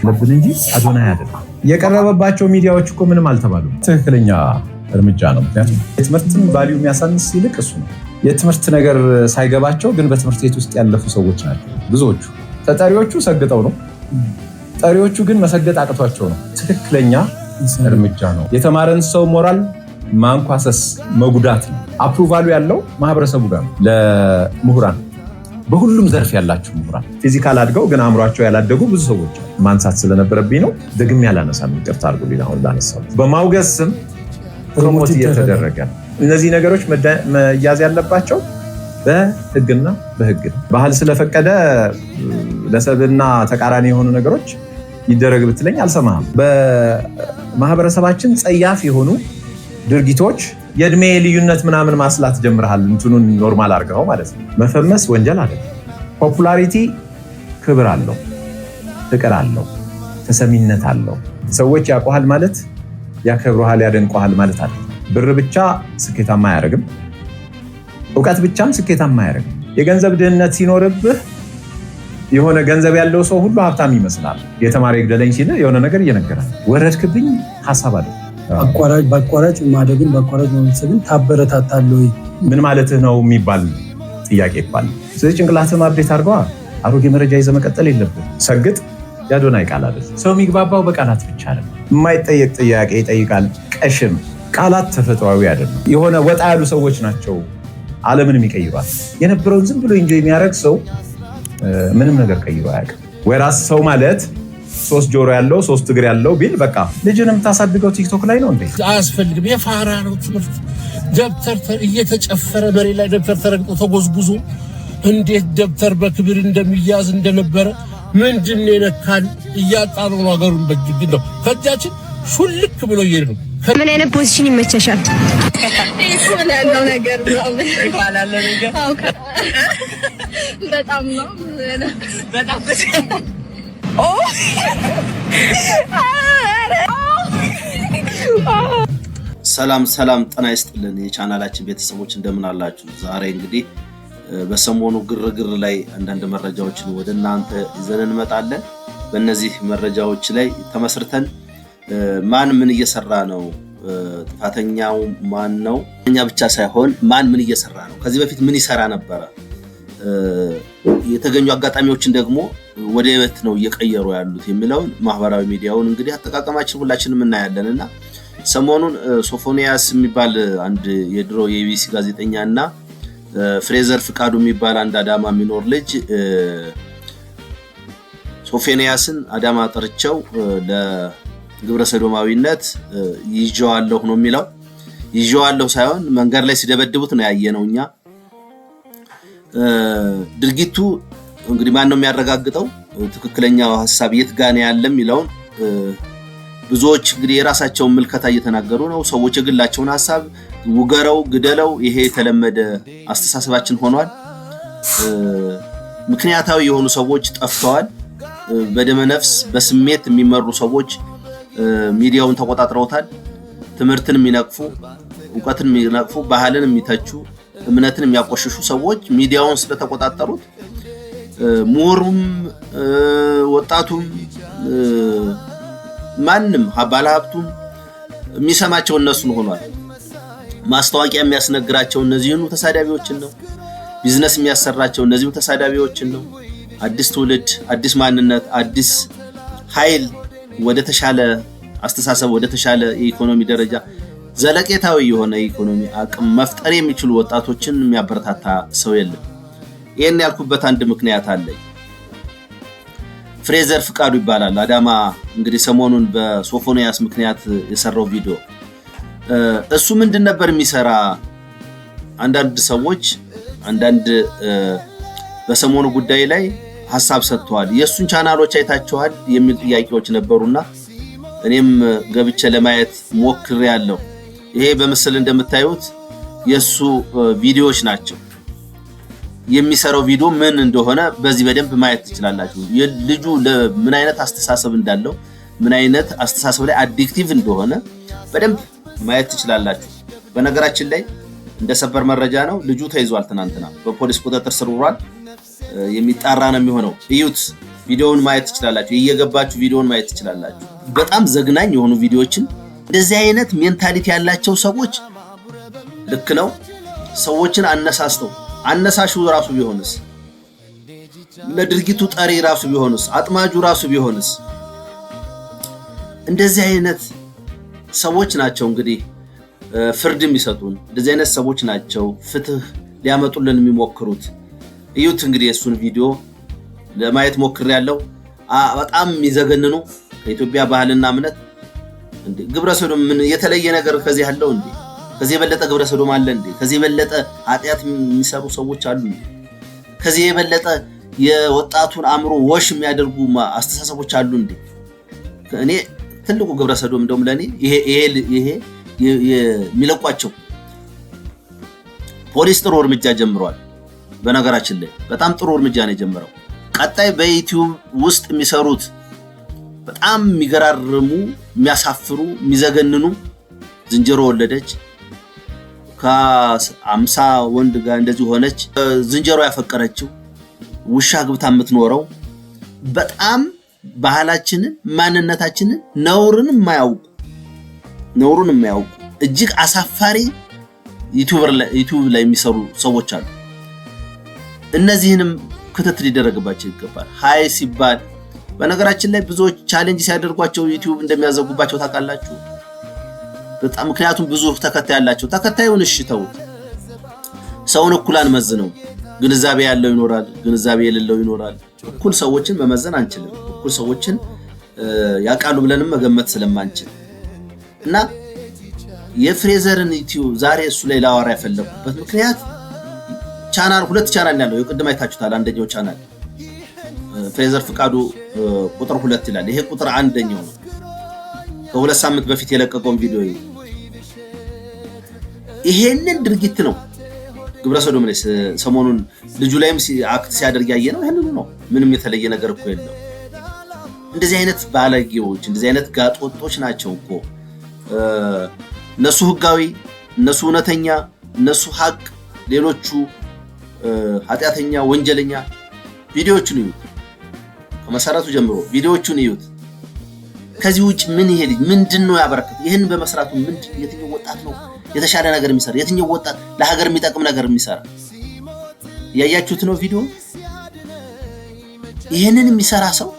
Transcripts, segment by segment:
ለብን እንጂ አዶናይ አይደለም። የቀረበባቸው ሚዲያዎች እኮ ምንም አልተባሉም። ትክክለኛ እርምጃ ነው። ምክንያቱም የትምህርትን ቫልዩ የሚያሳንስ ይልቅ እሱ ነው። የትምህርት ነገር ሳይገባቸው ግን በትምህርት ቤት ውስጥ ያለፉ ሰዎች ናቸው ብዙዎቹ። ተጠሪዎቹ ሰግጠው ነው፣ ጠሪዎቹ ግን መሰገጥ አቅቷቸው ነው። ትክክለኛ እርምጃ ነው። የተማረን ሰው ሞራል ማንኳሰስ መጉዳት ነው። አፕሩቫሉ ያለው ማህበረሰቡ ጋር ነው። ለምሁራን በሁሉም ዘርፍ ያላችሁ ምሁራን ፊዚካል አድገው ግን አእምሯቸው ያላደጉ ብዙ ሰዎች ማንሳት ስለነበረብኝ ነው። ደግሜ ያላነሳም፣ ይቅርታ አድርጉልኝ። አሁን ላነሳው በማውገዝ ስም ፕሮሞት እየተደረገ ነው። እነዚህ ነገሮች መያዝ ያለባቸው በህግና በህግ ነው። ባህል ስለፈቀደ ለሰብና ተቃራኒ የሆኑ ነገሮች ይደረግ ብትለኝ አልሰማህም። በማህበረሰባችን ጸያፍ የሆኑ ድርጊቶች የእድሜ ልዩነት ምናምን ማስላት ጀምረሃል። እንትኑን ኖርማል አድርገው ማለት ነው። መፈመስ ወንጀል አይደለም። ፖፑላሪቲ ክብር አለው፣ ፍቅር አለው፣ ተሰሚነት አለው። ሰዎች ያውቁሃል ማለት ያከብሩሃል፣ ያደንቁሃል ማለት አለ። ብር ብቻ ስኬታማ አያደርግም፣ እውቀት ብቻም ስኬታማ አያደርግም። የገንዘብ ድህነት ሲኖርብህ የሆነ ገንዘብ ያለው ሰው ሁሉ ሀብታም ይመስላል። የተማረ ይግደለኝ ሲል የሆነ ነገር እየነገራል። ወረድክብኝ ሀሳብ አለ። በአቋራጭ ማደግን በአቋራጭ መመሰግን ታበረታታለህ ወይ? ምን ማለትህ ነው የሚባል ጥያቄ ይባል። ስለዚህ ጭንቅላትህን አፕዴት አድርገዋ። አሮጌ መረጃ ይዘህ መቀጠል የለብህም። ሰግጥ የአዶናይ ቃል አይደለም። ሰው የሚግባባው በቃላት ብቻ አይደለም። የማይጠየቅ ጥያቄ ይጠይቃል። ቀሽም ቃላት ተፈጥሯዊ አይደለም። የሆነ ወጣ ያሉ ሰዎች ናቸው ዓለምን የሚቀይሯል። የነበረውን ዝም ብሎ ኢንጆይ የሚያደርግ ሰው ምንም ነገር ቀይሮ አያውቅም። ወራስ ሰው ማለት 3 ጆሮ ያለው 3 እግር ያለው ቢል በቃ ልጅንም ታሳድገው ቲክቶክ ላይ ነው እንዴ? አያስፈልግም። የፋራ ነው ትምህርት። ደብተር እየተጨፈረ መሬት ላይ ደብተር ተረግጦ ተጎዝጉዞ እንዴት ደብተር በክብር እንደሚያዝ እንደነበረ ምንድን የነካን እያጣነው ነው። ሀገሩን በእጅግ ነው ከእጃችን ሹልክ ብሎ እየሄድ ነው። ምን አይነት ፖዚሽን ይመቸሻል? ያለው ነገር በጣም ነው በጣም ሰላም ጤና ይስጥልን የቻናላችን ቤተሰቦች እንደምን አላችሁ? ዛሬ እንግዲህ በሰሞኑ ግርግር ላይ አንዳንድ መረጃዎችን ወደ እናንተ ይዘን እንመጣለን። በእነዚህ መረጃዎች ላይ ተመስርተን ማን ምን እየሰራ ነው፣ ጥፋተኛው ማን ነው፣ እኛ ብቻ ሳይሆን ማን ምን እየሰራ ነው፣ ከዚህ በፊት ምን ይሰራ ነበረ፣ የተገኙ አጋጣሚዎችን ደግሞ ወደ የት ነው እየቀየሩ ያሉት የሚለውን ማህበራዊ ሚዲያውን እንግዲህ አጠቃቀማችን ሁላችንም እናያለንና ሰሞኑን ሶፎንያስ የሚባል አንድ የድሮ የኢቢሲ ጋዜጠኛና ፍሬዘር ፍቃዱ የሚባል አንድ አዳማ የሚኖር ልጅ ሶፎንያስን አዳማ ጠርቸው ለግብረ ሰዶማዊነት ይዤዋለሁ ነው የሚለው። ይዤዋለሁ ሳይሆን መንገድ ላይ ሲደበድቡት ነው ያየነው እኛ። ድርጊቱ እንግዲህ ማን ነው የሚያረጋግጠው? ትክክለኛው ሐሳብ የት ጋር ነው ያለ የሚለውን ብዙዎች እንግዲህ የራሳቸውን ምልከታ እየተናገሩ ነው። ሰዎች የግላቸውን ሐሳብ ውገረው ግደለው፣ ይሄ የተለመደ አስተሳሰባችን ሆኗል። ምክንያታዊ የሆኑ ሰዎች ጠፍተዋል። በደመ ነፍስ በስሜት የሚመሩ ሰዎች ሚዲያውን ተቆጣጥረውታል። ትምህርትን የሚነቅፉ፣ ዕውቀትን የሚነቅፉ፣ ባህልን የሚተቹ፣ እምነትን የሚያቆሽሹ ሰዎች ሚዲያውን ስለተቆጣጠሩት ምሁሩም ወጣቱም ማንም ባለሀብቱም የሚሰማቸው እነሱን ሆኗል። ማስታወቂያ የሚያስነግራቸው እነዚህኑ ተሳዳቢዎችን ነው። ቢዝነስ የሚያሰራቸው እነዚህኑ ተሳዳቢዎችን ነው። አዲስ ትውልድ፣ አዲስ ማንነት፣ አዲስ ኃይል ወደ ተሻለ አስተሳሰብ፣ ወደ ተሻለ የኢኮኖሚ ደረጃ፣ ዘለቄታዊ የሆነ የኢኮኖሚ አቅም መፍጠር የሚችሉ ወጣቶችን የሚያበረታታ ሰው የለም። ይሄን ያልኩበት አንድ ምክንያት አለኝ። ፍሬዘር ፍቃዱ ይባላል። አዳማ እንግዲህ ሰሞኑን በሶፎንያስ ምክንያት የሰራው ቪዲዮ እሱ ምንድን ነበር የሚሰራ? አንዳንድ ሰዎች በሰሞኑ ጉዳይ ላይ ሐሳብ ሰጥተዋል። የሱን ቻናሎች አይታችኋል የሚል ጥያቄዎች ነበሩና እኔም ገብቼ ለማየት ሞክሬያለሁ። ይሄ በምስል እንደምታዩት የሱ ቪዲዮዎች ናቸው። የሚሰራው ቪዲዮ ምን እንደሆነ በዚህ በደንብ ማየት ትችላላችሁ። ልጁ ምን አይነት አስተሳሰብ እንዳለው፣ ምን አይነት አስተሳሰብ ላይ አዲክቲቭ እንደሆነ በደንብ ማየት ትችላላችሁ። በነገራችን ላይ እንደ ሰበር መረጃ ነው፣ ልጁ ተይዟል። ትናንትና በፖሊስ ቁጥጥር ስር ውሏል። የሚጣራ ነው የሚሆነው። እዩት ቪዲዮውን ማየት ትችላላችሁ። እየገባችሁ ቪዲዮውን ማየት ትችላላችሁ። በጣም ዘግናኝ የሆኑ ቪዲዮዎችን እንደዚህ አይነት ሜንታሊቲ ያላቸው ሰዎች ልክ ነው ሰዎችን አነሳሹ ራሱ ቢሆንስ ለድርጊቱ ጠሪ ራሱ ቢሆንስ አጥማጁ ራሱ ቢሆንስ እንደዚህ አይነት ሰዎች ናቸው እንግዲህ ፍርድ የሚሰጡን። እንደዚህ አይነት ሰዎች ናቸው ፍትህ ሊያመጡልን የሚሞክሩት። እዩት እንግዲህ የሱን ቪዲዮ ለማየት ሞክሬያለሁ። በጣም የሚዘገንኑ ከኢትዮጵያ ባህልና እምነት እንዴ ግብረ ሰዶም ምን የተለየ ነገር ከዚህ ያለው እንዴ? ከዚህ የበለጠ ግብረ ሰዶም አለ እንዴ? ከዚህ የበለጠ ኃጢአት የሚሰሩ ሰዎች አሉ እንዴ? ከዚህ የበለጠ የወጣቱን አእምሮ ወሽ የሚያደርጉ አስተሳሰቦች አሉ እንዴ? እኔ ትልቁ ግብረ ሰዶም እንደውም ለኔ ይሄ የሚለቋቸው ፖሊስ ጥሩ እርምጃ ጀምሯል። በነገራችን ላይ በጣም ጥሩ እርምጃ ነው የጀመረው። ቀጣይ በዩቲዩብ ውስጥ የሚሰሩት በጣም የሚገራርሙ የሚያሳፍሩ የሚዘገንኑ ዝንጀሮ ወለደች ከ50 ወንድ ጋር እንደዚህ ሆነች ዝንጀሮ ያፈቀረችው ውሻ ግብታ የምትኖረው በጣም ባህላችንን ማንነታችንን ነውርን የማያውቁ እጅግ አሳፋሪ ዩቲዩብ ላይ የሚሰሩ ሰዎች አሉ። እነዚህንም ክትትል ሊደረግባቸው ይገባል። ሃይ ሲባል በነገራችን ላይ ብዙዎች ቻሌንጅ ሲያደርጓቸው ዩቲዩብ እንደሚያዘጉባቸው ታውቃላችሁ። በጣም ምክንያቱም ብዙ ተከታይ ያላቸው ተከታዩን እሺ ተውት። ሰውን እኩል አንመዝነው። ግንዛቤ ያለው ይኖራል፣ ግንዛቤ የሌለው ይኖራል። እኩል ሰዎችን መመዘን አንችልም። እኩል ሰዎችን ያቃሉ ብለንም መገመት ስለማንችል እና የፍሬዘርን ዩቲዩብ ዛሬ እሱ ላይ ላወራ ያፈለኩበት ምክንያት ቻናል 2 ቻናል ያለው የቅድም አይታችሁታል። አንደኛው ቻናል ፍሬዘር ፍቃዱ ቁጥር 2 ይላል። ይሄ ቁጥር አንደኛው ነው። ከ2 ሳምንት በፊት የለቀቀው ቪዲዮ ይሄንን ድርጊት ነው ግብረ ሰዶም ላይ ሰሞኑን ልጁ ላይም አክት ሲያደርግ ያየነው ይሄንን ነው። ምንም የተለየ ነገር እኮ የለው። እንደዚህ አይነት ባለጌዎች እንደዚህ አይነት ጋጦጦች ናቸው እኮ እነሱ ህጋዊ፣ እነሱ እውነተኛ፣ እነሱ ሀቅ፣ ሌሎቹ ኃጢአተኛ ወንጀለኛ። ቪዲዮዎቹን ይዩት ከመሰረቱ ጀምሮ ቪዲዮዎቹን ይዩት። ከዚህ ውጭ ምን ይሄ ልጅ ምንድነው ያበረከተ? ይሄን በመስራቱ የትኛው ወጣት ነው የተሻለ ነገር የሚሰራ? የትኛው ወጣት ለሀገር የሚጠቅም ነገር የሚሰራ? ያያችሁት ነው ቪዲዮ። ይሄንን የሚሰራ ሰው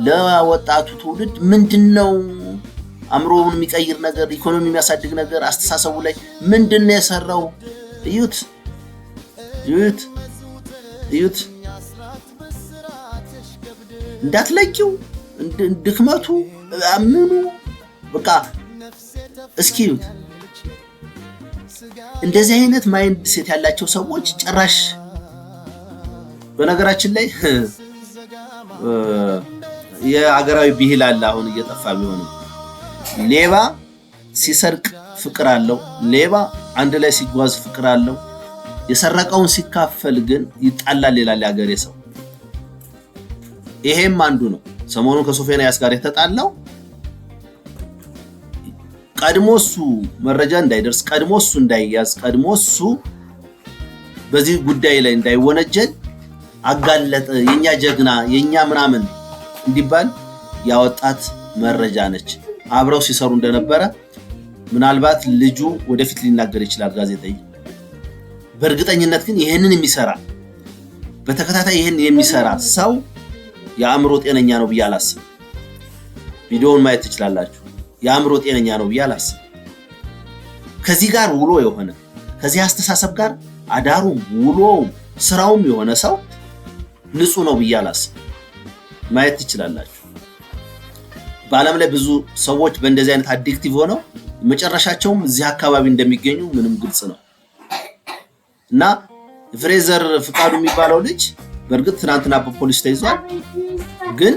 ለወጣቱ ትውልድ ምንድነው አእምሮውን የሚቀይር ነገር፣ ኢኮኖሚ የሚያሳድግ ነገር፣ አስተሳሰቡ ላይ ምንድነው የሰራው? እዩት። እንዳትለቂው ድክመቱ አምኑ በቃ እስኪዩት። እንደዚህ አይነት ማይንድ ሴት ያላቸው ሰዎች ጭራሽ በነገራችን ላይ የአገራዊ ብሂል አለ አሁን እየጠፋ ቢሆንም ሌባ ሲሰርቅ ፍቅር አለው፣ ሌባ አንድ ላይ ሲጓዝ ፍቅር አለው፣ የሰረቀውን ሲካፈል ግን ይጣላል ይላል ያገሬ ሰው። ይሄም አንዱ ነው። ሰሞኑን ከሶፊያናስ ጋር የተጣላው ቀድሞሱ መረጃ እንዳይደርስ፣ ቀድሞሱ እንዳይያዝ፣ ቀድሞሱ በዚህ ጉዳይ ላይ እንዳይወነጀል አጋለጠ። የኛ ጀግና የኛ ምናምን እንዲባል ያወጣት መረጃ ነች። አብረው ሲሰሩ እንደነበረ ምናልባት ልጁ ወደፊት ሊናገር ይችላል ጋዜጠኛ። በእርግጠኝነት ግን ይሄንን የሚሰራ በተከታታይ ይሄን የሚሰራ ሰው የአእምሮ ጤነኛ ነው ብዬ አላስብም። ቪዲዮውን ማየት ትችላላችሁ። የአእምሮ ጤነኛ ነው ብዬ አላስብም። ከዚህ ጋር ውሎ የሆነ ከዚህ አስተሳሰብ ጋር አዳሩም ውሎውም ስራውም የሆነ ሰው ንጹህ ነው ብዬ አላስብም። ማየት ትችላላችሁ። በዓለም ላይ ብዙ ሰዎች በእንደዚህ አይነት አዲክቲቭ ሆነው መጨረሻቸውም እዚህ አካባቢ እንደሚገኙ ምንም ግልጽ ነው። እና ፍሬዘር ፍቃዱ የሚባለው ልጅ በእርግጥ ትናንትና በፖሊስ ተይዟል። ግን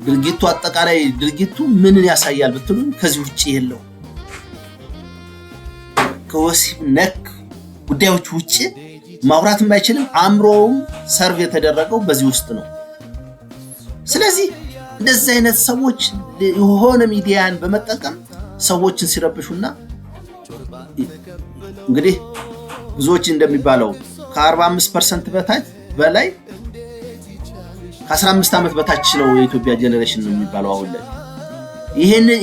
ድርጊቱ አጠቃላይ ድርጊቱ ምንን ያሳያል ብትሉኝ ከዚህ ውጪ የለው። ከወሲብ ነክ ጉዳዮች ውጪ ማውራትም አይችልም። አእምሮውም ሰርቭ የተደረገው በዚህ ውስጥ ነው። ስለዚህ እንደዚህ አይነት ሰዎች የሆነ ሚዲያን በመጠቀም ሰዎችን ሲረብሹና እንግዲህ ብዙዎች እንደሚባለው ከ45% በላይ ከ15 ዓመት በታች ነው የኢትዮጵያ ጄነሬሽን ነው የሚባለው አሁን ላይ።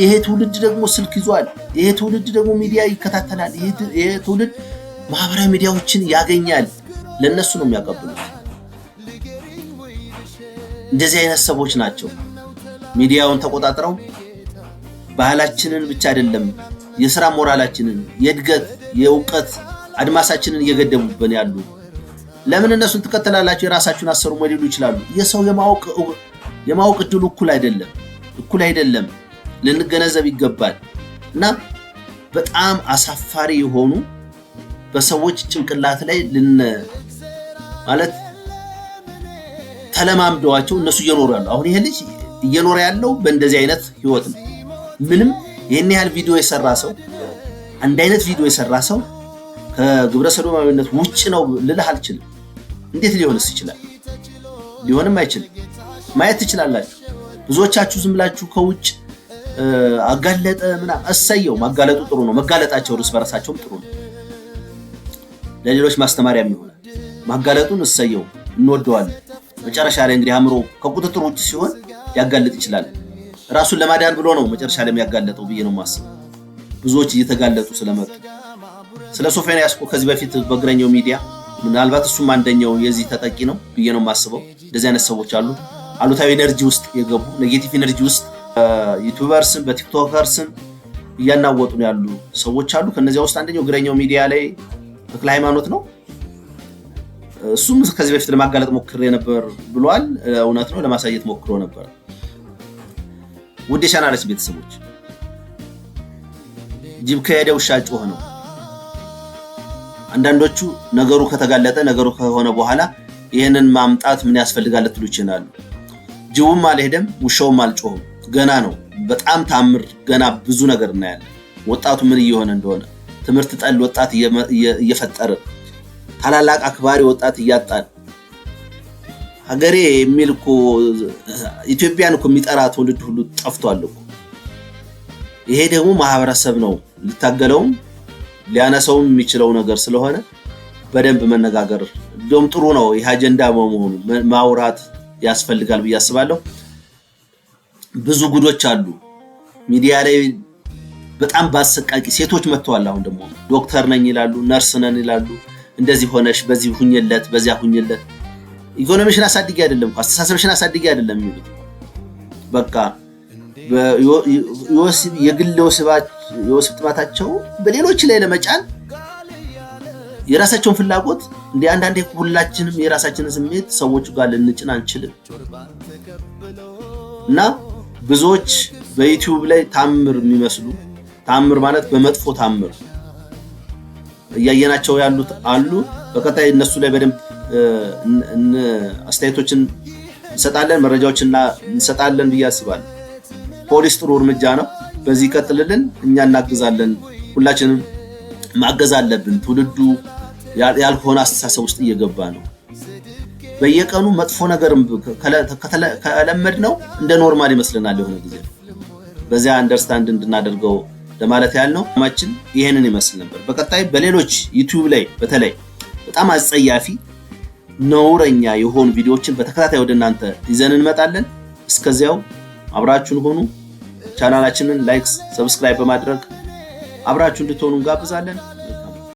ይሄ ትውልድ ደግሞ ስልክ ይዟል። ይሄ ትውልድ ደግሞ ሚዲያ ይከታተላል። ይሄ ትውልድ ማህበራዊ ሚዲያዎችን ያገኛል። ለነሱ ነው የሚያቀብሉት። እንደዚህ አይነት ሰዎች ናቸው ሚዲያውን ተቆጣጥረው ባህላችንን ብቻ አይደለም የሥራ ሞራላችንን፣ የእድገት የእውቀት አድማሳችንን እየገደቡብን ያሉ። ለምን እነሱን ትከተላላችሁ? የራሳችሁን አሰሩ ሊሉ ይችላሉ። የሰው የማወቅ እድሉ እኩል አይደለም። ልንገነዘብ ይገባል። እና በጣም አሳፋሪ የሆኑ በሰዎች ጭንቅላት ላይ ማለት ተለማምደዋቸው እነሱ እየኖሩ ያሉ። አሁን ይሄ ልጅ እየኖረ ያለው በእንደዚህ አይነት ህይወት ነው። ምንም ይሄን ያህል ቪዲዮ የሰራ ሰው አንድ አይነት ቪዲዮ የሰራ ሰው ከግብረ ሰዶማዊነት ውጭ ነው ልልህ አልችልም። እንዴት ሊሆንስ ይችላል? ሊሆንም አይችልም። ማየት ትችላላችሁ። ብዙዎቻችሁ ዝም ብላችሁ ከውጭ አጋለጠ ምናምን እሰየው። ማጋለጡ ጥሩ ነው። መጋለጣቸው እርስ በራሳቸውም ጥሩ ነው። ለሌሎች ማስተማሪያም ይሆናል። ማጋለጡን እሰየው፣ እንወደዋለን። መጨረሻ ላይ እንግዲህ አእምሮ ከቁጥጥር ውጭ ሲሆን ሊያጋልጥ ይችላል። ራሱን ለማዳን ብሎ ነው መጨረሻ ላይ የሚያጋለጠው ብዬ ነው የማስበው። ብዙዎች እየተጋለጡ ስለመጡ ስለ ሶፎንያስ ከዚህ በፊት በእግረኛው ሚዲያ ምናልባት እሱም አንደኛው የዚህ ተጠቂ ነው ብዬ ነው የማስበው። እንደዚህ አይነት ሰዎች አሉ። አሉታዊ ኤነርጂ ውስጥ የገቡ ኔጌቲቭ ኤነርጂ ውስጥ ዩቲዩበርስም በቲክቶከርስም እያናወጡ ያሉ ሰዎች አሉ። ከነዚያ ውስጥ አንደኛው እግረኛው ሚዲያ ላይ ተክለ ሃይማኖት ነው። እሱም ከዚህ በፊት ለማጋለጥ ሞክሬ ነበር ብሏል። እውነት ነው፣ ለማሳየት ሞክሮ ነበር። ውድ የቻናላችን ቤተሰቦች ጅብ ከሄደ ውሻ ጮኸ ነው። አንዳንዶቹ ነገሩ ከተጋለጠ ነገሩ ከሆነ በኋላ ይሄንን ማምጣት ምን ያስፈልጋል ትሉ ይችላሉ። ጅቡም አልሄደም፣ ውሻውም አልጮኸም። ገና ነው። በጣም ታምር ገና ብዙ ነገር እናያለን። ወጣቱ ምን እየሆነ እንደሆነ ትምህርት ጠል ወጣት እየፈጠረ ታላላቅ አክባሪ ወጣት እያጣን ሀገሬ የሚል እኮ ኢትዮጵያን እኮ የሚጠራ ትውልድ ሁሉ ጠፍቷል እኮ። ይሄ ደግሞ ማህበረሰብ ነው ሊታገለውም ሊያነሳውም የሚችለው ነገር ስለሆነ በደንብ መነጋገር እንደውም ጥሩ ነው። ይሄ አጀንዳ በመሆኑ ማውራት ያስፈልጋል ብዬ አስባለሁ። ብዙ ጉዶች አሉ ሚዲያ ላይ በጣም ባሰቃቂ ሴቶች መጥተዋል። አሁን ደግሞ ዶክተር ነኝ ይላሉ፣ ነርስ ነን ይላሉ። እንደዚህ ሆነሽ በዚህ ሁኝለት በዚያ ሁኝለት። ኢኮኖሚሽን አሳድጊ አይደለም፣ አስተሳሰብሽን አሳድጊ አይደለም የሚሉት። በቃ የግል የወሲብ ጥማታቸው በሌሎች ላይ ለመጫን የራሳቸውን ፍላጎት እንደ አንዳንዴ ሁላችንም የራሳችንን ስሜት ሰዎች ጋር ልንጭን አንችልም። እና ብዙዎች በዩቲዩብ ላይ ታምር የሚመስሉ ታምር ማለት በመጥፎ ታምር እያየናቸው ያሉት አሉ። በቀጣይ እነሱ ላይ በደንብ አስተያየቶችን እንሰጣለን፣ መረጃዎችን እንሰጣለን ብዬ አስባለሁ። ፖሊስ ጥሩ እርምጃ ነው። በዚህ ቀጥልልን፣ እኛ እናግዛለን። ሁላችንም ማገዝ አለብን። ትውልዱ ያልሆነ አስተሳሰብ ውስጥ እየገባ ነው። በየቀኑ መጥፎ ነገር ከለመድ ነው እንደ ኖርማል ይመስለናል የሆነ ጊዜ። በዚያ አንደርስታንድ እንድናደርገው ለማለት ያህል ነው። ማችን ይሄንን ይመስል ነበር። በቀጣይ በሌሎች ዩቲዩብ ላይ በተለይ በጣም አጸያፊ ነውረኛ የሆኑ ቪዲዮዎችን በተከታታይ ወደ እናንተ ይዘን እንመጣለን። እስከዚያው አብራችሁን ሆኑ። ቻናላችንን ላይክ፣ ሰብስክራይብ በማድረግ አብራችሁ እንድትሆኑ እንጋብዛለን።